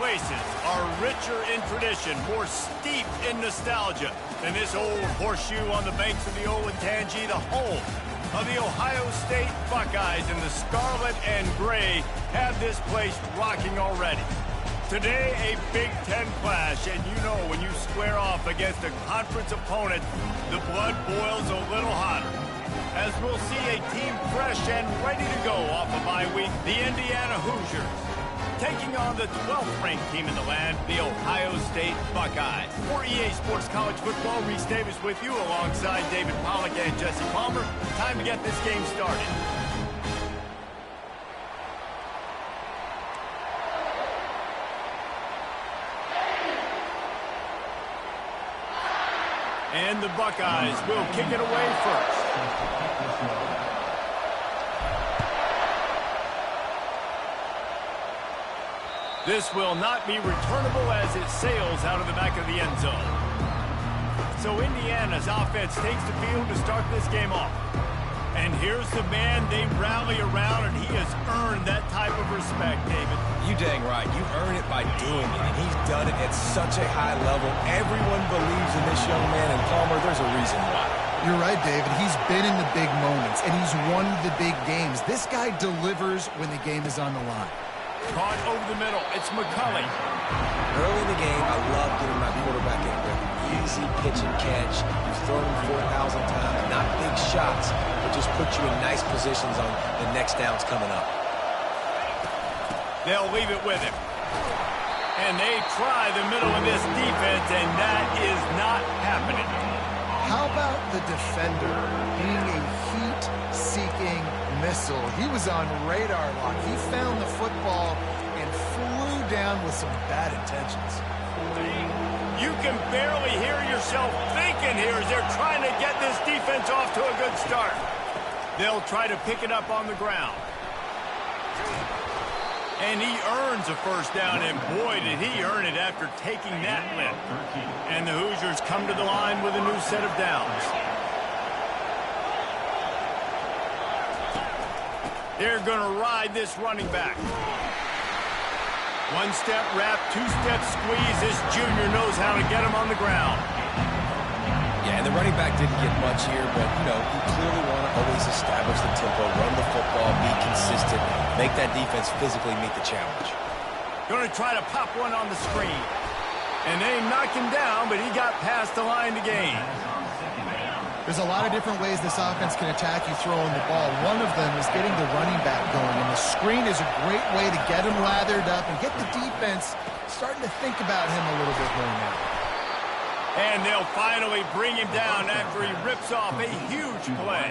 oasis are richer in tradition, more steep in nostalgia than this old horseshoe on the banks of the Olentangy, the home of the Ohio State Buckeyes, and the scarlet and gray have this place rocking already. Today, a Big Ten clash, and you know when you square off against a conference opponent, the blood boils a little hotter. As we'll see a team fresh and ready to go off a bye week, the Indiana Hoosiers, taking on the 12th-ranked team in the land, the Ohio State Buckeyes. For EA Sports College Football, Reese Davis with you alongside David Pollack and Jesse Palmer. Time to get this game started. And the Buckeyes will kick it away first. This will not be returnable as it sails out of the back of the end zone. So Indiana's offense takes the field to start this game off. And here's the man they rally around, and he has earned that type of respect, David. You dang right. You earn it by doing it, and he's done it at such a high level. Everyone believes in this young man, and Palmer, there's a reason why. You're right, David. He's been in the big moments, and he's won the big games. This guy delivers when the game is on the line. Caught over the middle. It's McCulley. Early in the game, I love getting my quarterback in there. Easy pitch and catch. You've thrown him 4,000 times. Not big shots, but just put you in nice positions on the next downs coming up. They'll leave it with him. And they try the middle of this defense, and that is not happening. How about the defender being a heat-seeking missile? He was on radar lock. He found the football and flew down with some bad intentions. You can barely hear yourself thinking here as they're trying to get this defense off to a good start. They'll try to pick it up on the ground. And he earns a first down, and boy, did he earn it after taking that lift. And the Hoosiers come to the line with a new set of downs. They're going to ride this running back. One-step wrap, two-step squeeze. This junior knows how to get him on the ground. Yeah, and the running back didn't get much here, but, you know, you clearly want to always establish the tempo, run the football, be consistent, make that defense physically meet the challenge. Going to try to pop one on the screen. And they knocked him down, but he got past the line to gain. There's a lot of different ways this offense can attack you throwing the ball. One of them is getting the running back going, and the screen is a great way to get him lathered up and get the defense starting to think about him a little bit more now. And they'll finally bring him down after he rips off a huge play.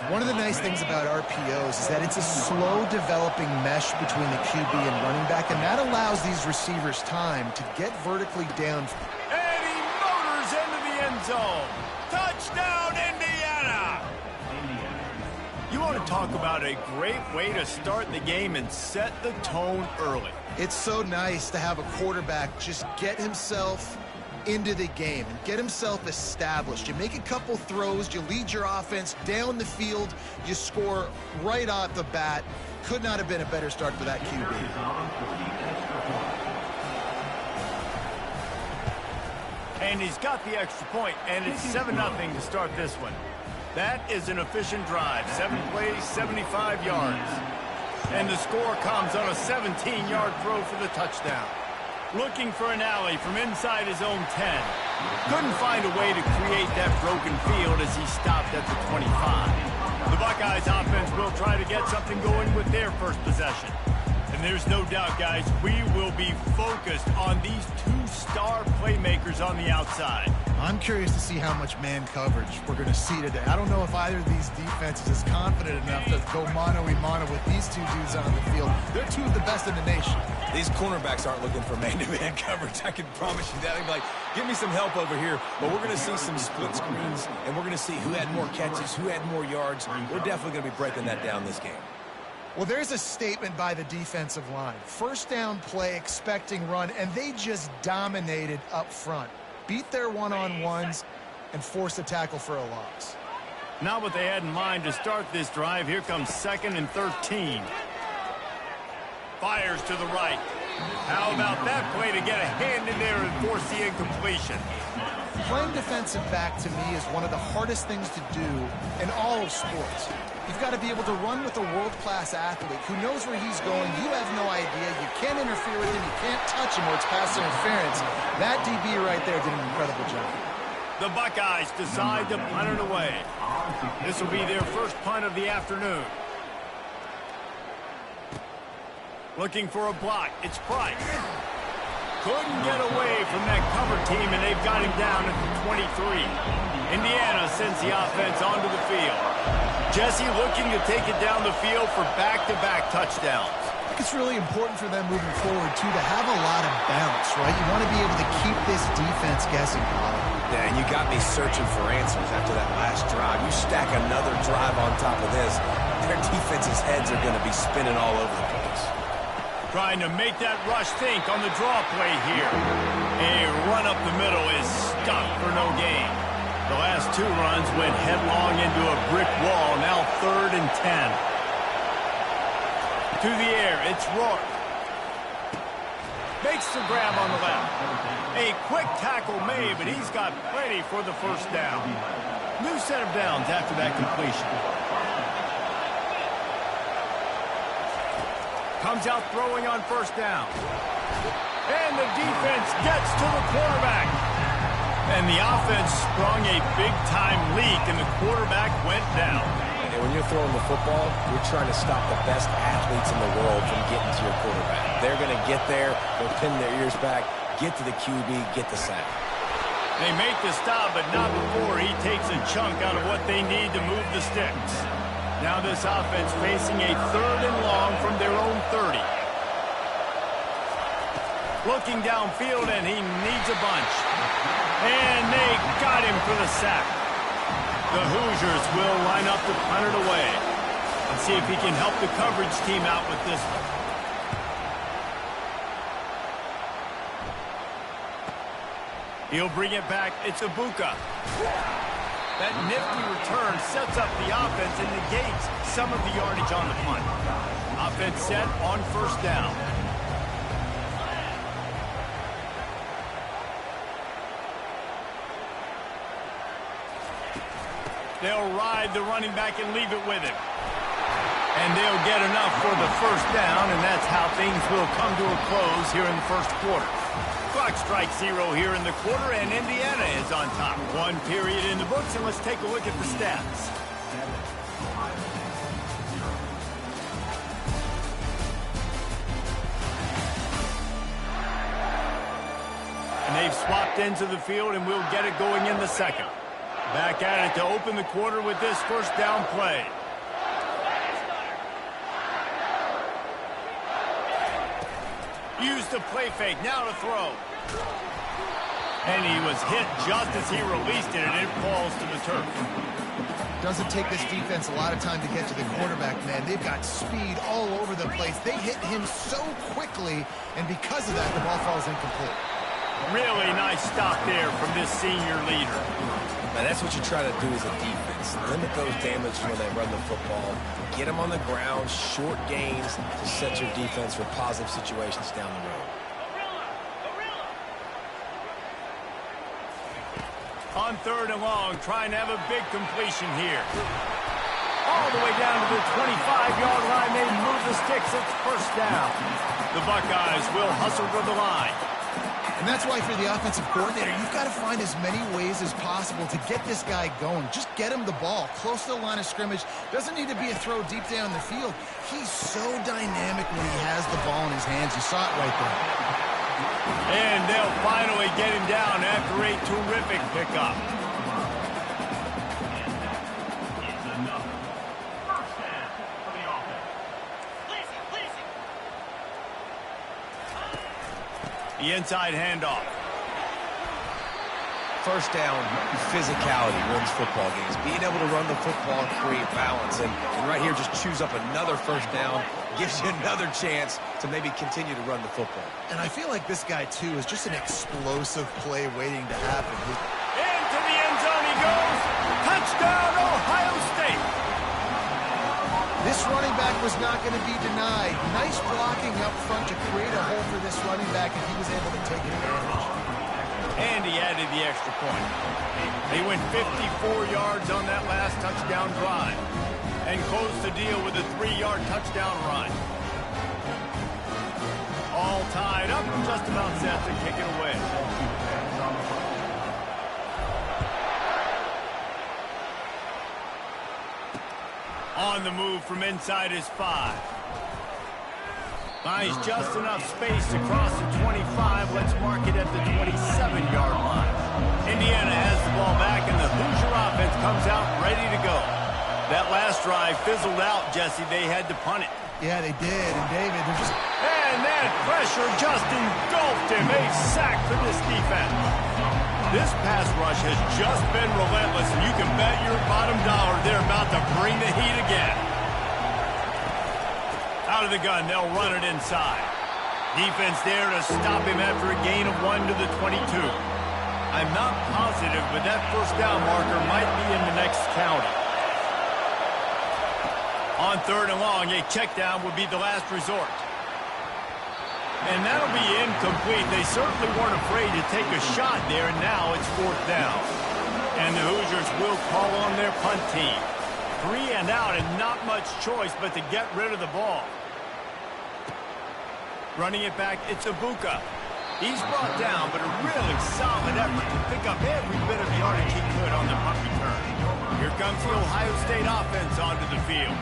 One of the nice things about RPOs is that it's a slow developing mesh between the QB and running back, and that allows these receivers time to get vertically down. And he motors into the end zone. Touchdown, Indiana! You want to talk about a great way to start the game and set the tone early. It's so nice to have a quarterback just get himself into the game and get himself established. You make a couple throws, you lead your offense down the field, you score right off the bat. Could not have been a better start for that QB. And he's got the extra point, and it's 7-0 to start this one. That is an efficient drive. 7 plays, 75 yards. And the score comes on a 17-yard throw for the touchdown. Looking for an alley from inside his own 10. Couldn't find a way to create that broken field as he stopped at the 25. The Buckeyes offense will try to get something going with their first possession. And there's no doubt, guys, we will be focused on these two star playmakers on the outside. I'm curious to see how much man coverage we're going to see today. I don't know if either of these defenses is confident enough to go mano-a-mano with these two dudes on the field. They're two of the best in the nation. These cornerbacks aren't looking for man-to-man coverage. I can promise you that. They'll be like, give me some help over here. But we're going to see some split screens, and we're going to see who had more catches, who had more yards. We're definitely going to be breaking that down this game. Well, there's a statement by the defensive line. First down play, expecting run, and they just dominated up front. Beat their one-on-ones and forced a tackle for a loss. Not what they had in mind to start this drive. Here comes 2nd and 13. Fires to the right. How about that play to get a hand in there and force the incompletion? Playing defensive back, to me, is one of the hardest things to do in all of sports. You've got to be able to run with a world-class athlete who knows where he's going. You have no idea. You can't interfere with him. You can't touch him or it's pass interference. That DB right there did an incredible job. The Buckeyes decide to punt it away. This will be their first punt of the afternoon. Looking for a block. It's Price. Couldn't get away from that cover team, and they've got him down at the 23. Indiana sends the offense onto the field. Jesse looking to take it down the field for back-to-back touchdowns. I think it's really important for them moving forward, too, to have a lot of bounce, right? You want to be able to keep this defense guessing, Bob. Yeah, and you got me searching for answers after that last drive. You stack another drive on top of this, their defense's heads are going to be spinning all over the place. Trying to make that rush think on the draw play here. A run up the middle is stuck for no gain. The last two runs went headlong into a brick wall. Now 3rd and 10. To the air, it's Rourke. Makes the grab on the left. A quick tackle made, but he's got plenty for the first down. New set of downs after that completion. Comes out throwing on first down. And the defense gets to the quarterback. And the offense sprung a big-time leak, and the quarterback went down. And when you're throwing the football, you're trying to stop the best athletes in the world from getting to your quarterback. They're going to get there, they'll pin their ears back, get to the QB, get the sack. They make the stop, but not before he takes a chunk out of what they need to move the sticks. Now this offense facing a 3rd and long from their own 30. Looking downfield, and he needs a bunch. And they got him for the sack. The Hoosiers will line up to punt it away. Let's see if he can help the coverage team out with this one. He'll bring it back. It's Ibuka. That nifty return sets up the offense and negates some of the yardage on the punt. Offense set on first down. They'll ride the running back and leave it with him. And they'll get enough for the first down, and that's how things will come to a close here in the first quarter. Clock strikes 0 here in the quarter, and Indiana is on top. 1 period in the books, and let's take a look at the stats. And they've swapped ends of the field, and we'll get it going in the second. Back at it to open the quarter with this first down play. Used the play fake, now to throw. And he was hit just as he released it, and it falls to the turf. Doesn't take this defense a lot of time to get to the quarterback, man. They've got speed all over the place. They hit him so quickly, and because of that, the ball falls incomplete. Really nice stop there from this senior leader. Now, that's what you try to do as a defense. Limit those damages when they run the football. Get them on the ground, short gains to set your defense for positive situations down the road. On 3rd and long, trying to have a big completion here. All the way down to the 25-yard line. They move the sticks. It's first down. The Buckeyes will hustle to the line. And that's why for the offensive coordinator, you've got to find as many ways as possible to get this guy going. Just get him the ball close to the line of scrimmage. Doesn't need to be a throw deep down the field. He's so dynamic when he has the ball in his hands. You saw it right there. And they'll finally get him down after a terrific pickup. The inside handoff. First down, physicality wins football games. Being able to run the football and create balance. And right here, just choose up another first down. Gives you another chance to maybe continue to run the football. And I feel like this guy, too, is just an explosive play waiting to happen. Into the end zone he goes. Touchdown, Ohio State. This running back was not going to be denied. Nice blocking up front to create a hole for this running back, and he was able to take advantage. And he added the extra point. They went 54 yards on that last touchdown drive and closed the deal with a 3-yard touchdown run. All tied up, just about set to kick it away. On the move from inside his 5. Finds just enough space to cross the 25. Let's mark it at the 27-yard line. Indiana has the ball back, and the Hoosier offense comes out ready to go. That last drive fizzled out, Jesse. They had to punt it. Yeah, they did. And David, they're just... And that pressure just engulfed him. A sack for this defense. This pass rush has just been relentless, and you can bet your bottom dollar they're about to bring the heat again. Out of the gun, they'll run it inside. Defense there to stop him after a gain of 1 to the 22. I'm not positive, but that first down marker might be in the next county. On 3rd and long, a check down would be the last resort. And that'll be incomplete. They certainly weren't afraid to take a shot there, and now it's 4th down. And the Hoosiers will call on their punt team. 3 and out, and not much choice but to get rid of the ball. Running it back, it's Ibuka. He's brought down, but a really solid effort to pick up every bit of yardage he could on the punt return. Here comes the Ohio State offense onto the field.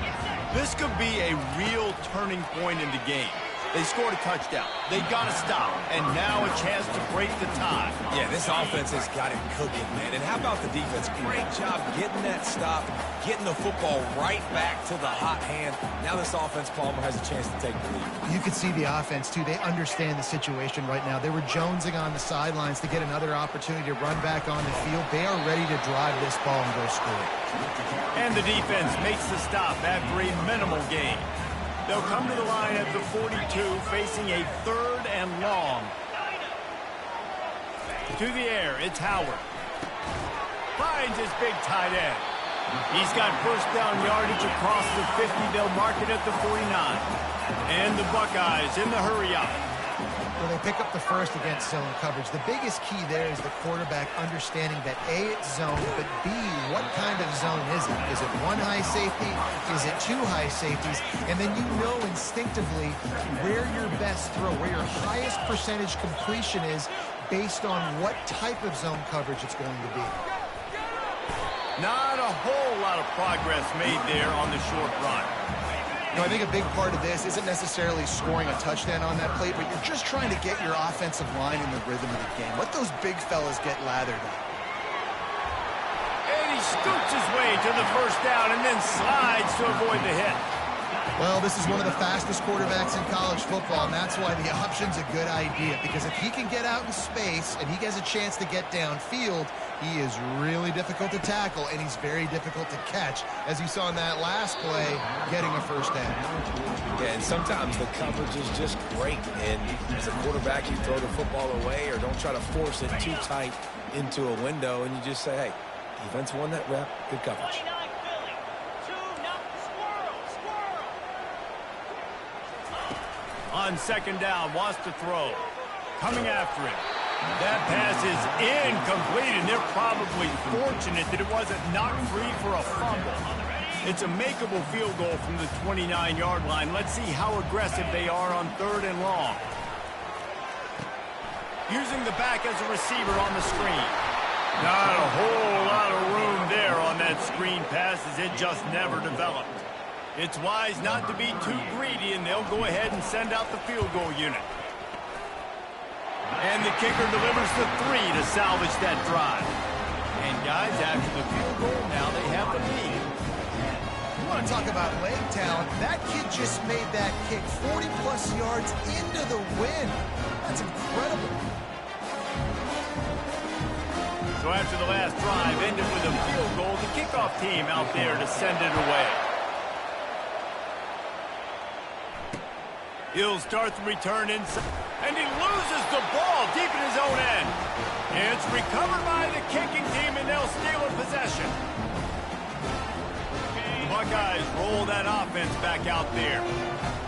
This could be a real turning point in the game. They scored a touchdown. They got to stop. And now a chance to break the tie. Yeah, this offense has got it cooking, man. And how about the defense? Great job getting that stop, getting the football right back to the hot hand. Now this offense, Palmer, has a chance to take the lead. You can see the offense, too. They understand the situation right now. They were jonesing on the sidelines to get another opportunity to run back on the field. They are ready to drive this ball and go score. And the defense makes the stop after a minimal gain. They'll come to the line at the 42, facing a 3rd and long. To the air, it's Howard. Finds his big tight end. He's got first down yardage across the 50. They'll mark it at the 49. And the Buckeyes in the hurry-up. Well, they pick up the first against zone coverage. The biggest key there is the quarterback understanding that A, it's zone, but B, what kind of zone is it? Is it 1 high safety? Is it 2 high safeties? And then you know instinctively where your best throw, where your highest percentage completion is based on what type of zone coverage it's going to be. Not a whole lot of progress made there on the short run. You know, I think a big part of this isn't necessarily scoring a touchdown on that play, but you're just trying to get your offensive line in the rhythm of the game. Let those big fellas get lathered up. And he scoots his way to the first down and then slides to avoid the hit. Well, this is one of the fastest quarterbacks in college football, and that's why the option's a good idea, because if he can get out in space and he gets a chance to get downfield, he is really difficult to tackle, and he's very difficult to catch, as you saw in that last play, getting a first down. Yeah, and sometimes the coverage is just great, and as a quarterback, you throw the football away or don't try to force it too tight into a window, and you just say, hey, defense won that rep, good coverage. On 2nd down, wants to throw. Coming after him. That pass is incomplete, and they're probably fortunate that it wasn't knocked free for a fumble. It's a makeable field goal from the 29-yard line. Let's see how aggressive they are on 3rd and long. Using the back as a receiver on the screen. Not a whole lot of room there on that screen pass, as it just never developed. It's wise not to be too greedy, and they'll go ahead and send out the field goal unit. And the kicker delivers the 3 to salvage that drive. And guys, after the field goal, now they have the lead. You want to talk about leg talent? That kid just made that kick 40-plus yards into the wind. That's incredible. So after the last drive ended with a field goal, the kickoff team out there to send it away. He'll start the return inside, and he loses the ball deep in his own end. It's recovered by the kicking team, and they'll steal a possession. The Buckeyes roll that offense back out there.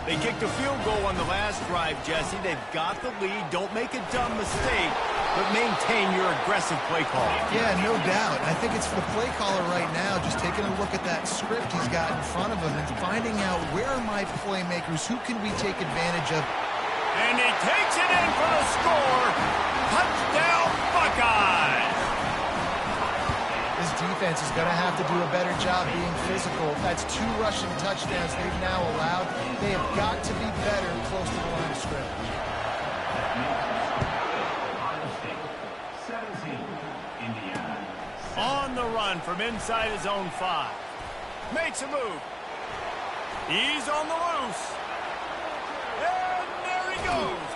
They kicked a field goal on the last drive, Jesse. They've got the lead. Don't make a dumb mistake, but maintain your aggressive play call. Yeah, no doubt. I think it's the play caller right now just taking a look at that script he's got in front of him and finding out where are my playmakers, who can we take advantage of. And he takes it in for the score. Touchdown, Buckeyes! This defense is going to have to do a better job being physical. That's 2 rushing touchdowns they've now allowed. They have got to be better close to the line of scrimmage. On the run from inside his own 5. Makes a move. He's on the loose. And there he goes.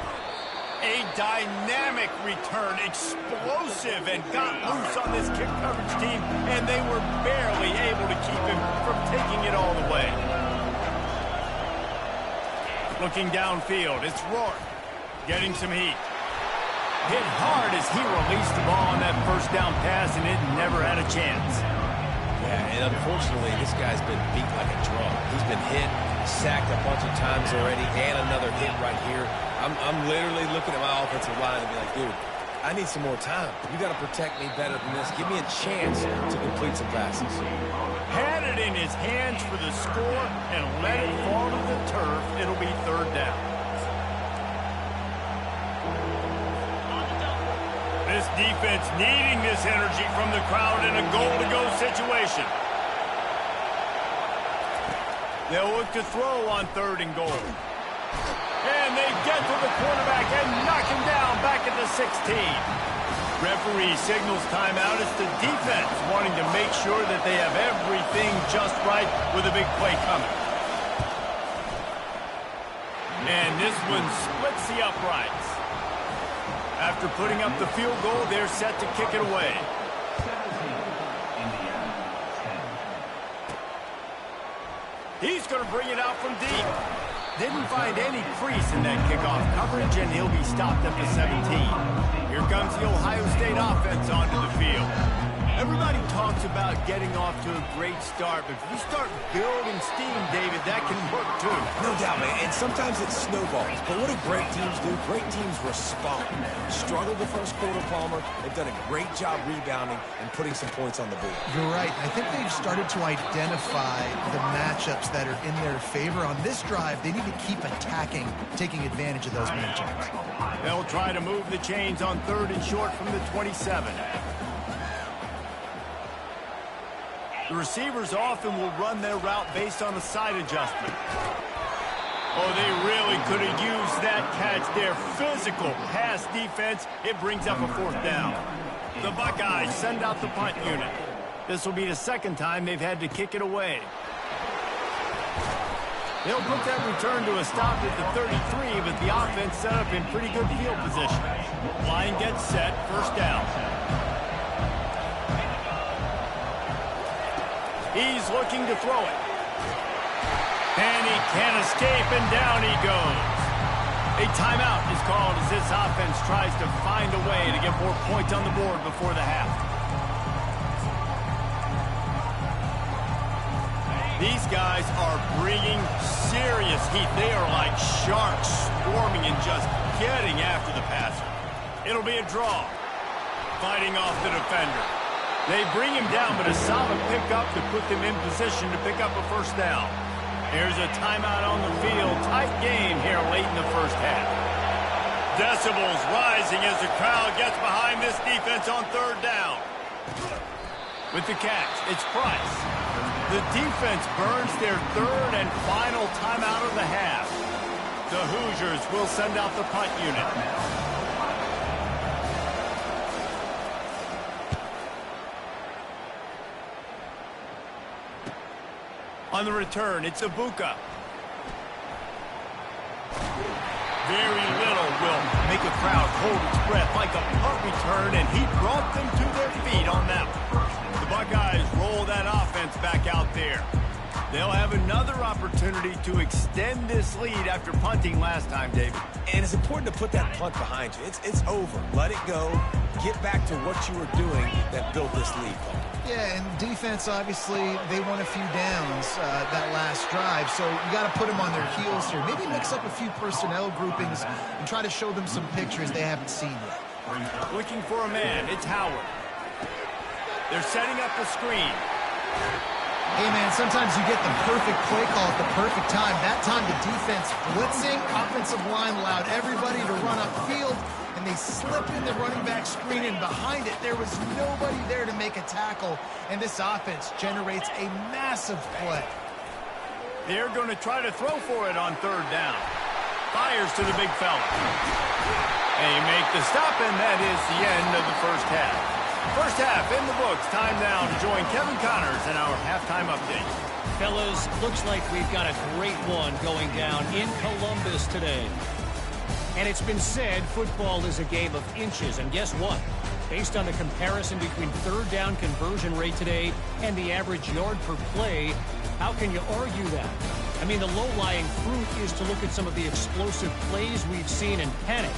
A dynamic return, explosive, and got loose on this kick coverage team, and they were barely able to keep him from taking it all the way. Looking downfield, it's Rourke getting some heat. Hit hard as he released the ball on that first down pass, and it never had a chance. Yeah, and unfortunately, this guy's been beat like a drum. He's been hit, sacked a bunch of times already, and another hit right here. I'm literally looking at my offensive line and be like, dude, I need some more time. You got to protect me better than this. Give me a chance to complete some passes. Had it in his hands for the score and let it fall to the turf. It'll be 3rd down. This defense needing this energy from the crowd in a goal-to-go situation. They'll look to throw on 3rd and goal. And they get to the quarterback and knock him down back at the 16. Referee signals timeout. It's the defense wanting to make sure that they have everything just right with a big play coming. And this one splits the uprights. After putting up the field goal, they're set to kick it away. He's going to bring it out from deep. Didn't find any crease in that kickoff coverage, and he'll be stopped at the 17. Here comes the Ohio State offense onto the field. Everybody talks about getting off to a great start, but if you start building steam, David, that can work too. No doubt, man, and sometimes it snowballs. But what do great teams do? Great teams respond. Struggled the first quarter, Palmer. They've done a great job rebounding and putting some points on the board. You're right. I think they've started to identify the matchups that are in their favor. On this drive, they need to keep attacking, taking advantage of those matchups. They'll try to move the chains on 3rd and short from the 27. The receivers often will run their route based on a side adjustment. Oh, they really could have used that catch there. Physical pass defense. It brings up a 4th down. The Buckeyes send out the punt unit. This will be the 2nd time they've had to kick it away. They'll put that return to a stop at the 33, but the offense set up in pretty good field position. Line gets set, 1st down. He's looking to throw it. And he can't escape, and down he goes. A timeout is called as this offense tries to find a way to get more points on the board before the half. These guys are bringing serious heat. They are like sharks swarming and just getting after the passer. It'll be a draw. Fighting off the defender. They bring him down, but a solid pickup to put them in position to pick up a 1st down. Here's a timeout on the field. Tight game here late in the 1st half. Decibels rising as the crowd gets behind this defense on 3rd down. With the catch, it's Price. The defense burns their 3rd and final timeout of the half. The Hoosiers will send out the punt unit. On the return, it's Ibuka. Very little will make a crowd hold its breath like a punt return, and he brought them to their feet on that one. The Buckeyes roll that offense back out there. They'll have another opportunity to extend this lead after punting last time, David. And it's important to put that punt behind you. It's over. Let it go. Get back to what you were doing that built this lead. Yeah, and defense, obviously, they won a few downs that last drive, so you got to put them on their heels here. Maybe mix up a few personnel groupings and try to show them some pictures they haven't seen yet. Looking for a man, it's Howard. They're setting up the screen. Hey, man, sometimes you get the perfect play call at the perfect time. That time the defense blitzing, offensive line allowed everybody to run upfield, and they slip in the running back screen, and behind it, there was nobody there to make a tackle, and this offense generates a massive play. They're going to try to throw for it on third down. Fires to the big fella. They make the stop, and that is the end of the first half. First half in the books. Time now to join Kevin Connors in our halftime update. Fellas, looks like we've got a great one going down in Columbus today. And it's been said football is a game of inches. And guess what? Based on the comparison between third down conversion rate today and the average yard per play, how can you argue that? I mean, the low-lying fruit is to look at some of the explosive plays we've seen and panic.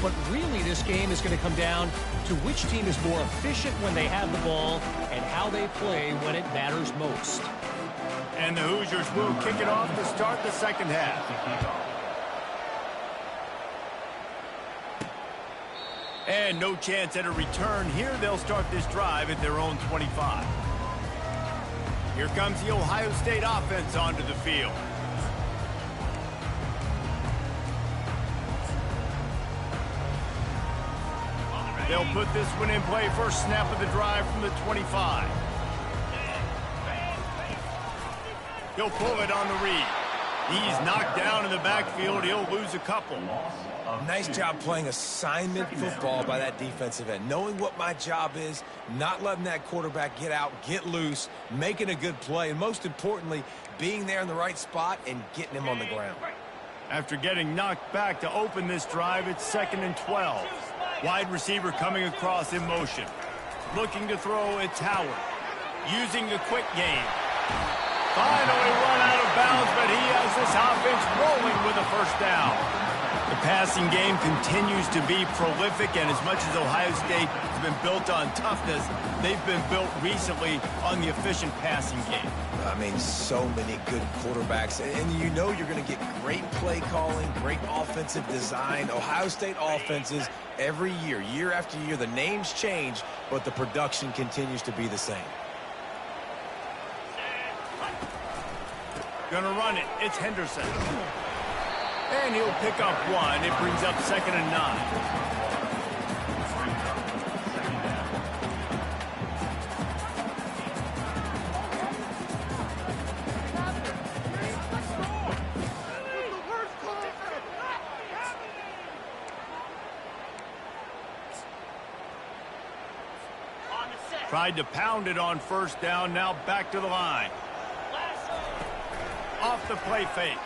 But really, this game is going to come down to which team is more efficient when they have the ball and how they play when it matters most. And the Hoosiers will kick it off to start the second half. And no chance at a return here. They'll start this drive at their own 25. Here comes the Ohio State offense onto the field. They'll put this one in play. First snap of the drive from the 25. He'll pull it on the read. He's knocked down in the backfield. He'll lose a couple. Nice job playing assignment football by that defensive end. Knowing what my job is, not letting that quarterback get out, get loose, making a good play, and most importantly, being there in the right spot and getting him on the ground. After getting knocked back to open this drive, it's 2nd and 12. Wide receiver coming across in motion. Looking to throw, it's Howard. Using the quick game. Finally run out of bounds, but he has this offense rolling with a first down. The passing game continues to be prolific, and as much as Ohio State has been built on toughness, they've been built recently on the efficient passing game. I mean, so many good quarterbacks, and you know you're going to get great play calling, great offensive design. Ohio State offenses every year, year after year, the names change, but the production continues to be the same. Gonna run it. It's Henderson. And he'll pick up one. It brings up 2nd and 9. Tried to pound it on first down, now back to the line. Off the play fake.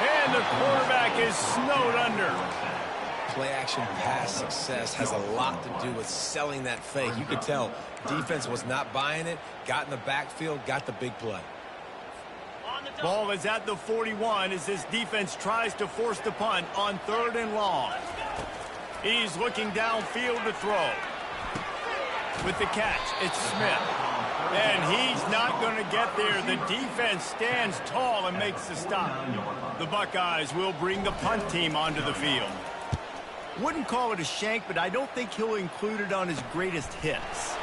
And the quarterback is snowed under. Play action pass success has a lot to do with selling that fake. You could tell defense was not buying it, got in the backfield, got the big play. Ball is at the 41 as this defense tries to force the punt on 3rd and long. He's looking downfield to throw. With the catch, it's Smith. And he's not going to get there. The defense stands tall and makes the stop. The Buckeyes will bring the punt team onto the field. Wouldn't call it a shank, but I don't think he'll include it on his greatest hits.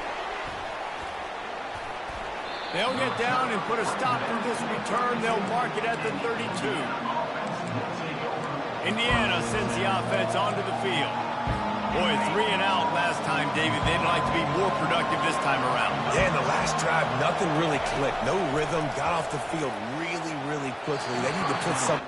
They'll get down and put a stop to this return. They'll mark it at the 32. Indiana sends the offense onto the field. Boy, 3 and out last time, David. They'd like to be more productive this time around. Yeah, in the last drive, nothing really clicked. No rhythm, got off the field really, really quickly. They need to put something.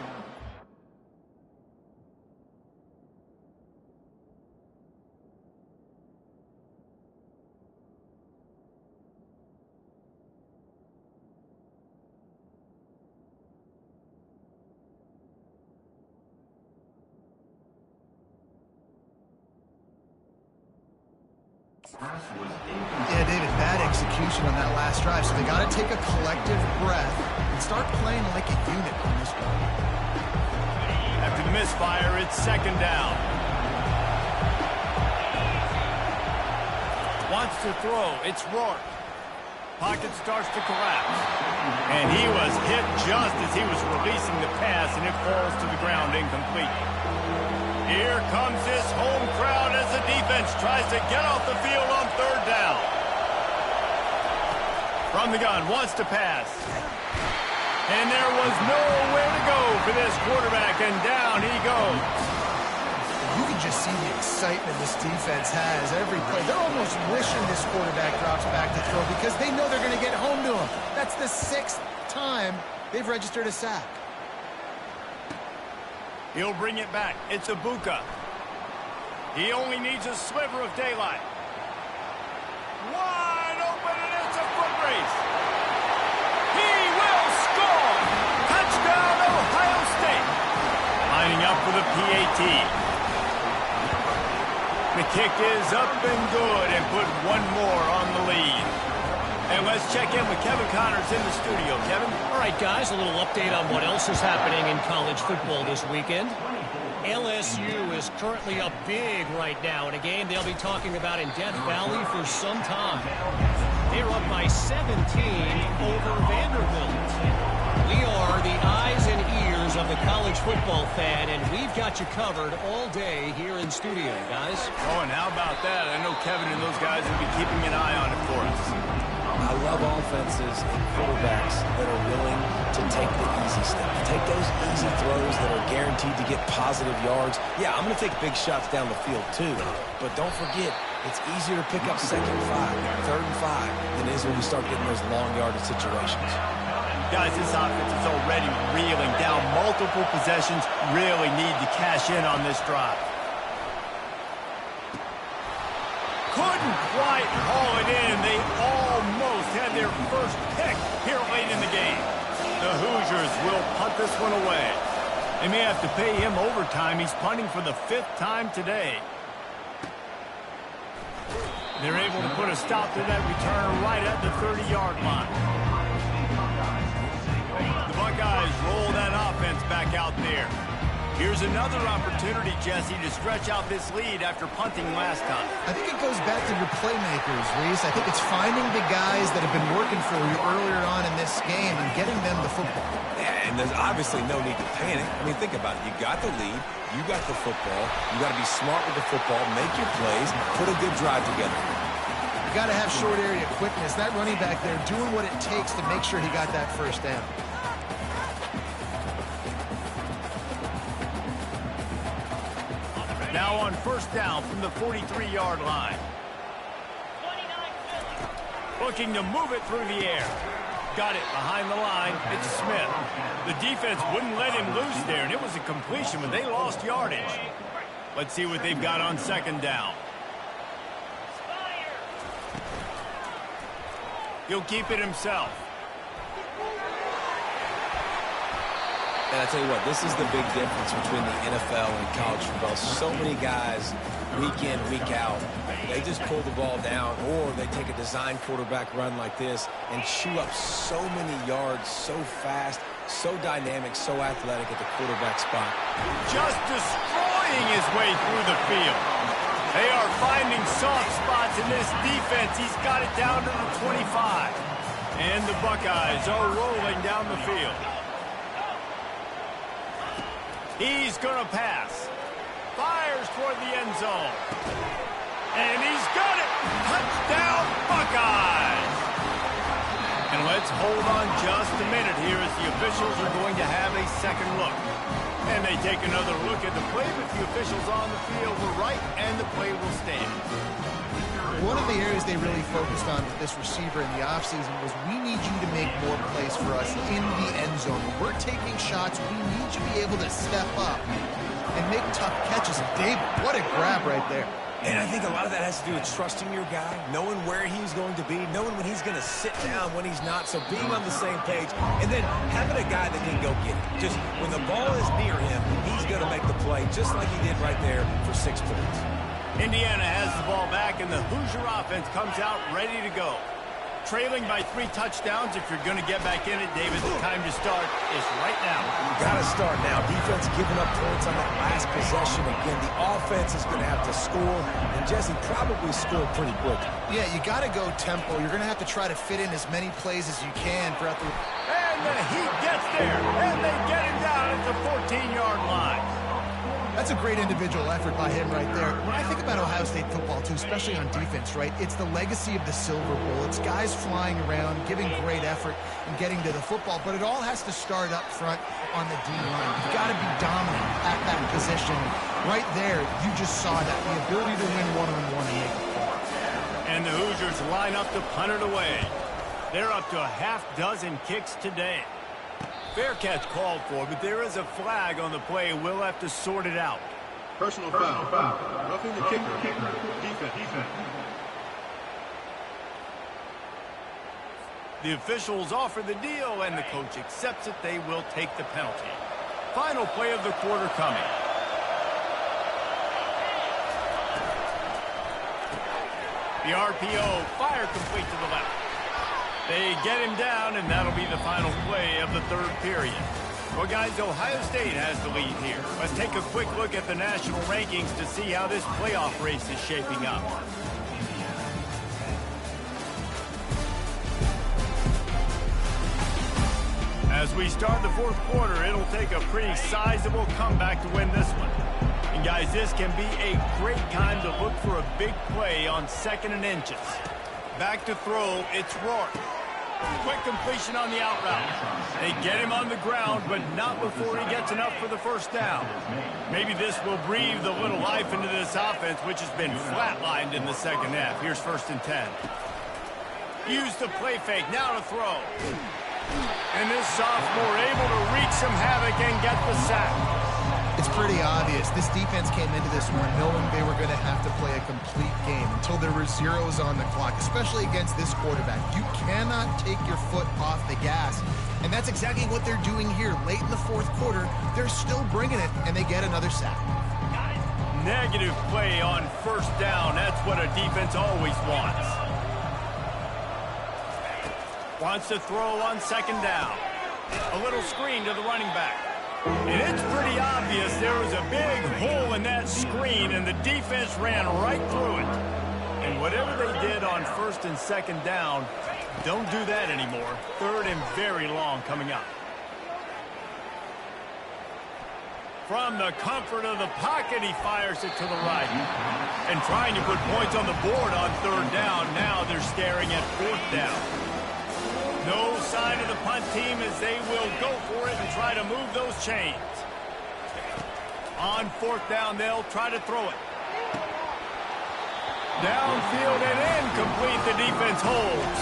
Yeah, David, bad execution on that last drive, so they got to take a collective breath and start playing like a unit on this one. After the misfire, it's 2nd down. Wants to throw. It's Rourke. Pocket starts to collapse. And he was hit just as he was releasing the pass, and it falls to the ground incomplete. Here comes this home crowd as the defense tries to get off the field on third down. From the gun, wants to pass. And there was nowhere to go for this quarterback, and down he goes. You can just see the excitement this defense has every play. They're almost wishing this quarterback drops back to throw because they know they're going to get home to him. That's the 6th time they've registered a sack. He'll bring it back. It's Ibuka. He only needs a sliver of daylight. Wide open, and it's a foot race. He will score! Touchdown, Ohio State! Lining up for the PAT. The kick is up and good, and put one more on the lead. And let's check in with Kevin Connors in the studio. Kevin? All right, guys, a little update on what else is happening in college football this weekend. LSU is currently up big right now in a game they'll be talking about in Death Valley for some time. They're up by 17 over Vanderbilt. We are the eyes and ears of the college football fan, and we've got you covered all day here in studio, guys. Oh, and how about that? I know Kevin and those guys will be keeping an eye on it for us. I love offenses and quarterbacks that are willing to take the easy step. Take those easy throws that are guaranteed to get positive yards. Yeah, I'm going to take big shots down the field too. But don't forget, it's easier to pick up 2nd and 5, 3rd and 5 than it is when you start getting those long yardage situations. Guys, this offense is already reeling down multiple possessions. Really need to cash in on this drive. Couldn't quite haul it in. They almost had their first pick here late in the game. The Hoosiers will punt this one away. They may have to pay him overtime. He's punting for the 5th time today. They're able to put a stop to that return right at the 30-yard line. The Buckeyes roll that offense back out there. Here's another opportunity, Jesse, to stretch out this lead after punting last time. I think it goes back to your playmakers, Reese. I think it's finding the guys that have been working for you earlier on in this game and getting them the football. Yeah, and there's obviously no need to panic. I mean, think about it. You got the lead. You got the football. You got to be smart with the football, make your plays, put a good drive together. You got to have short area quickness. That running back there doing what it takes to make sure he got that first down. Now on first down from the 43-yard line. Looking to move it through the air. Got it behind the line. It's Smith. The defense wouldn't let him loose there, and it was a completion, but they lost yardage. Let's see what they've got on 2nd down. He'll keep it himself. And I tell you what, this is the big difference between the NFL and college football. So many guys, week in, week out, they just pull the ball down, or they take a design quarterback run like this and chew up so many yards so fast, so dynamic, so athletic at the quarterback spot. Just destroying his way through the field. They are finding soft spots in this defense. He's got it down to the 25. And the Buckeyes are rolling down the field. He's going to pass. Fires toward the end zone. And he's got it. Touchdown, Buckeyes. And let's hold on just a minute here as the officials are going to have a second look. And they take another look at the play, but the officials on the field were right, and the play will stand. One of the areas they really focused on with this receiver in the offseason was we need you to make more plays for us in the end zone. When we're taking shots, we need you to be able to step up and make tough catches. And Dave, what a grab right there. And I think a lot of that has to do with trusting your guy, knowing where he's going to be, knowing when he's going to sit down, when he's not, so being on the same page, and then having a guy that can go get it. Just when the ball is near him, he's going to make the play, just like he did right there for 6 points. Indiana has the ball back, and the Hoosier offense comes out ready to go. Trailing by 3 touchdowns. If you're going to get back in it, David, the time to start is right now. Got to start now. Defense giving up points on that last possession. Again, the offense is going to have to score, and Jesse probably scored pretty quick. Yeah, you got to go tempo. You're going to have to try to fit in as many plays as you can throughout the... And the Heat gets there, and they get him down at the 14-yard line. That's a great individual effort by him right there. When I think about Ohio State football, too, especially on defense, right, it's the legacy of the Silver Bowl. It's guys flying around, giving great effort, and getting to the football. But it all has to start up front on the D-line. You've got to be dominant at that position. Right there, you just saw that, the ability to win one-on-one and make a play. And the Hoosiers line up to punt it away. They're up to a half-dozen kicks today. Fair catch called for, but there is a flag on the play. We'll have to sort it out. Personal foul. Roughing the kicker. Defense. The officials offer the deal, and the coach accepts it. They will take the penalty. Final play of the quarter coming. The RPO, fire complete to the left. They get him down, and that'll be the final play of the third period. Well, guys, Ohio State has the lead here. Let's take a quick look at the national rankings to see how this playoff race is shaping up. As we start the fourth quarter, it'll take a pretty sizable comeback to win this one. And, guys, this can be a great time to look for a big play on 2nd and inches. Back to throw, it's Rourke. Quick completion on the out route. They get him on the ground, but not before he gets enough for the first down. Maybe this will breathe a little life into this offense, which has been flatlined in the second half. Here's 1st and 10. Use the play fake, now to throw. And this sophomore able to wreak some havoc and get the sack. It's pretty obvious. This defense came into this one knowing they were going to have to play a complete game until there were zeros on the clock, especially against this quarterback. You cannot take your foot off the gas, and that's exactly what they're doing here. Late in the fourth quarter, they're still bringing it, and they get another sack. Negative play on 1st down. That's what a defense always wants. Wants to throw on 2nd down. A little screen to the running back. And it's pretty obvious there was a big hole in that screen, and the defense ran right through it. And whatever they did on 1st and 2nd down, don't do that anymore. 3rd and very long coming up. From the comfort of the pocket, he fires it to the right. And trying to put points on the board on 3rd down. Now they're staring at 4th down. No sign of the punt team as they will go for it and try to move those chains. On 4th down, they'll try to throw it. Downfield and incomplete. The defense holds.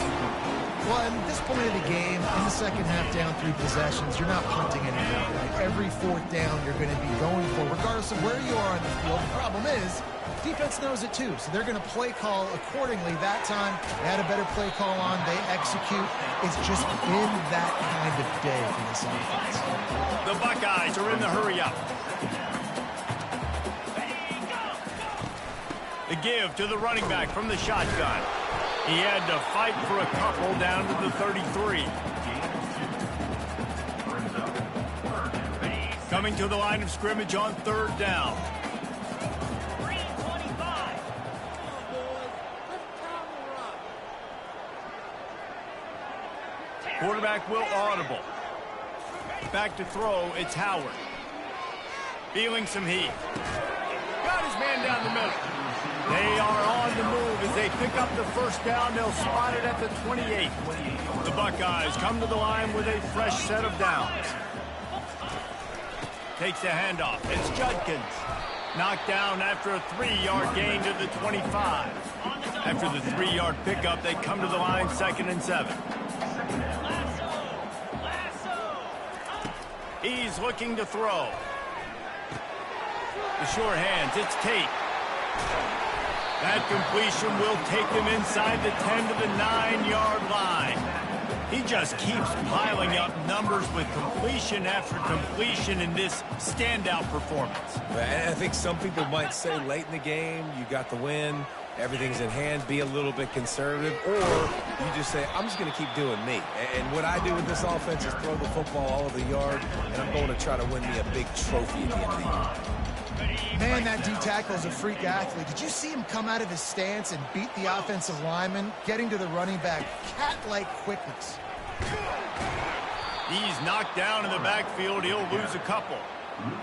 Well, at this point of the game, in the second half, down 3 possessions, you're not punting anymore. Right? Every 4th down you're going to be going for, regardless of where you are on the field. The problem is, defense knows it too, so they're going to play call accordingly. That time, they had a better play call on. They execute. It's just been that kind of day for this offense. The Buckeyes are in the hurry-up. The give to the running back from the shotgun. He had to fight for a couple down to the 33. Coming to the line of scrimmage on 3rd down. Quarterback will audible. Back to throw, it's Howard. Feeling some heat. Got his man down the middle. They are on the move as they pick up the 1st down. They'll spot it at the 28. The Buckeyes come to the line with a fresh set of downs. Takes a handoff. It's Judkins. Knocked down after a 3-yard gain to the 25. After the 3-yard pickup, they come to the line 2nd and 7. He's looking to throw. The short hands, it's Tate. That completion will take him inside the 10 to the 9-yard line. He just keeps piling up numbers with completion after completion in this standout performance. I think some people might say late in the game, you got the win, everything's in hand, be a little bit conservative, or you just say, I'm just going to keep doing me. And what I do with this offense is throw the football all over the yard, and I'm going to try to win me a big trophy at the end of the year. Man, that D-tackle is a freak athlete. Did you see him come out of his stance and beat the offensive lineman, getting to the running back, cat-like quickness? He's knocked down in the backfield. He'll lose a couple.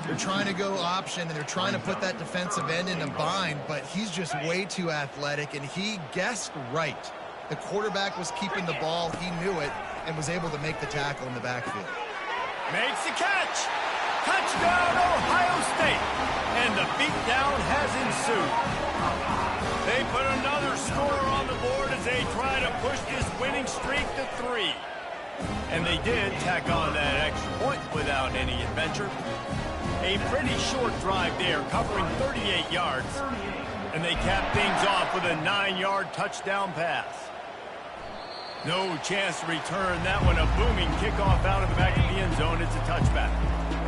They're trying to go option, and they're trying to put that defensive end in a bind, but he's just way too athletic, and he guessed right. The quarterback was keeping the ball. He knew it and was able to make the tackle in the backfield. Makes the catch. Touchdown, Ohio State. And the beatdown has ensued. They put another score on the board as they try to push this winning streak to 3. And they did tack on that extra point without any adventure. A pretty short drive there, covering 38 yards. And they cap things off with a 9-yard touchdown pass. No chance to return that one. A booming kickoff out of the back of the end zone. It's a touchback.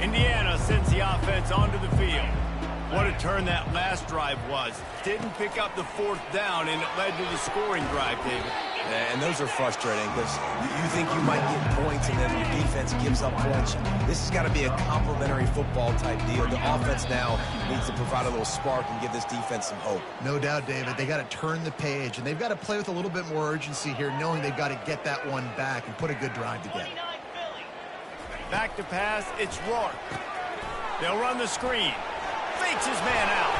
Indiana sends the offense onto the field. What a turn that last drive was. Didn't pick up the 4th down, and it led to the scoring drive, David. And those are frustrating because you think you might get points and then your defense gives up points. This has got to be a complementary football type deal. The offense now needs to provide a little spark and give this defense some hope. No doubt, David. They got to turn the page, and they've got to play with a little bit more urgency here, knowing they've got to get that one back and put a good drive together. Back to pass, it's Rourke. They'll run the screen. Fakes his man out.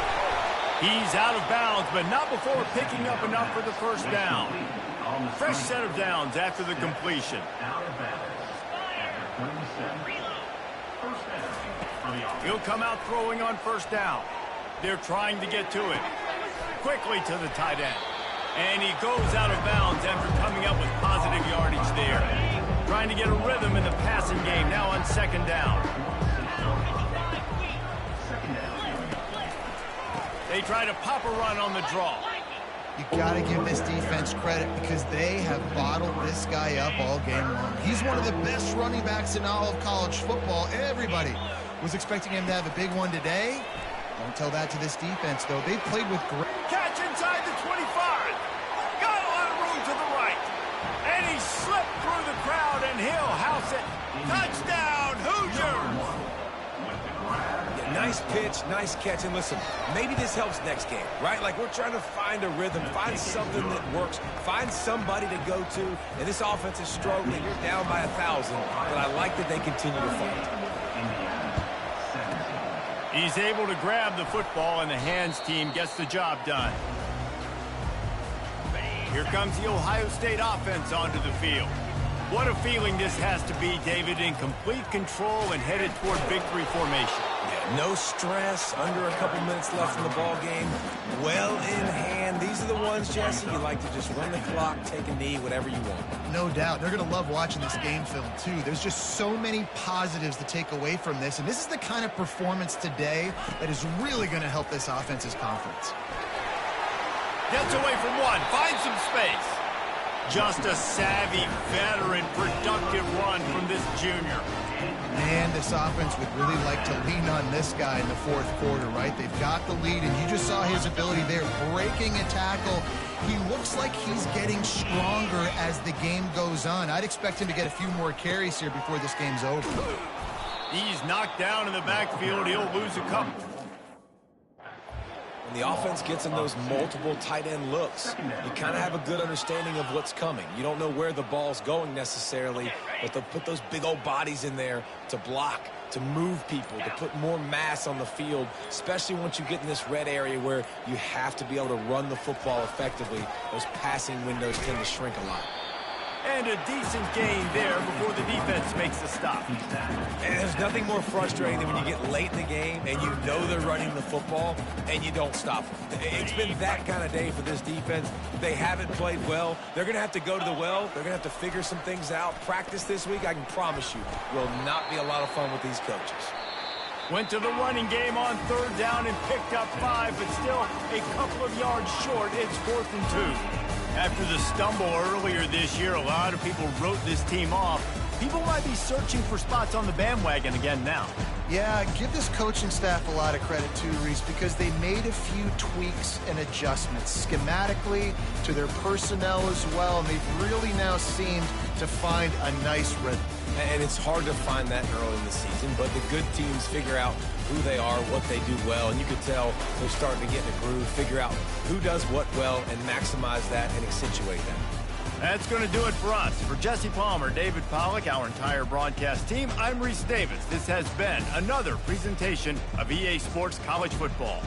He's out of bounds, but not before picking up enough for the first down. Fresh set of downs after the completion. He'll come out throwing on first down. They're trying to get to it. Quickly to the tight end. And he goes out of bounds after coming up with positive yardage there. Trying to get a rhythm in the passing game now on second down. They try to pop a run on the draw. You got to give this defense credit because they have bottled this guy up all game long. He's one of the best running backs in all of college football. Everybody was expecting him to have a big one today. Don't tell that to this defense, though. They played with great... Catch inside the 25. Got a lot of room to the right. And he slipped through the crowd, and he'll house it. Touchdown, Hoosiers! Nice pitch, nice catch, and listen, maybe this helps next game, right? Like, we're trying to find a rhythm, find something that works, find somebody to go to, and this offense is struggling. You're down by 1,000, but I like that they continue to fight. He's able to grab the football, and the hands team gets the job done. Here comes the Ohio State offense onto the field. What a feeling this has to be, David, in complete control and headed toward victory formation. No stress, under a couple minutes left in the ball game. Well in hand. These are the ones, Jesse, you like to just run the clock, take a knee, whatever you want. No doubt. They're going to love watching this game film, too. There's just so many positives to take away from this, and this is the kind of performance today that is really going to help this offense's confidence. Gets away from one, finds some space. Just a savvy, veteran, productive run from this junior. Man, this offense would really like to lean on this guy in the 4th quarter, right? They've got the lead, and you just saw his ability there, breaking a tackle. He looks like he's getting stronger as the game goes on. I'd expect him to get a few more carries here before this game's over. He's knocked down in the backfield. He'll lose a couple. When the offense gets in those multiple tight end looks, you kind of have a good understanding of what's coming. You don't know where the ball's going necessarily, but they'll put those big old bodies in there to block, to move people, to put more mass on the field, especially once you get in this red area where you have to be able to run the football effectively. Those passing windows tend to shrink a lot. And a decent gain there before the defense makes the stop. And there's nothing more frustrating than when you get late in the game and you know they're running the football and you don't stop them. It's been that kind of day for this defense. They haven't played well. They're going to have to go to the well. They're going to have to figure some things out. Practice this week, I can promise you, will not be a lot of fun with these coaches. Went to the running game on 3rd down and picked up 5, but still a couple of yards short. It's 4th and 2. After the stumble earlier this year, a lot of people wrote this team off. people might be searching for spots on the bandwagon again now. Yeah, give this coaching staff a lot of credit too, Reese, because they made a few tweaks and adjustments schematically to their personnel as well, and they've really now seemed to find a nice rhythm. And it's hard to find that early in the season, but the good teams figure out who they are, what they do well, and you can tell they're starting to get in a groove, figure out who does what well, and maximize that and accentuate that. That's going to do it for us. For Jesse Palmer, David Pollack, our entire broadcast team, I'm Reese Davis. This has been another presentation of EA Sports College Football.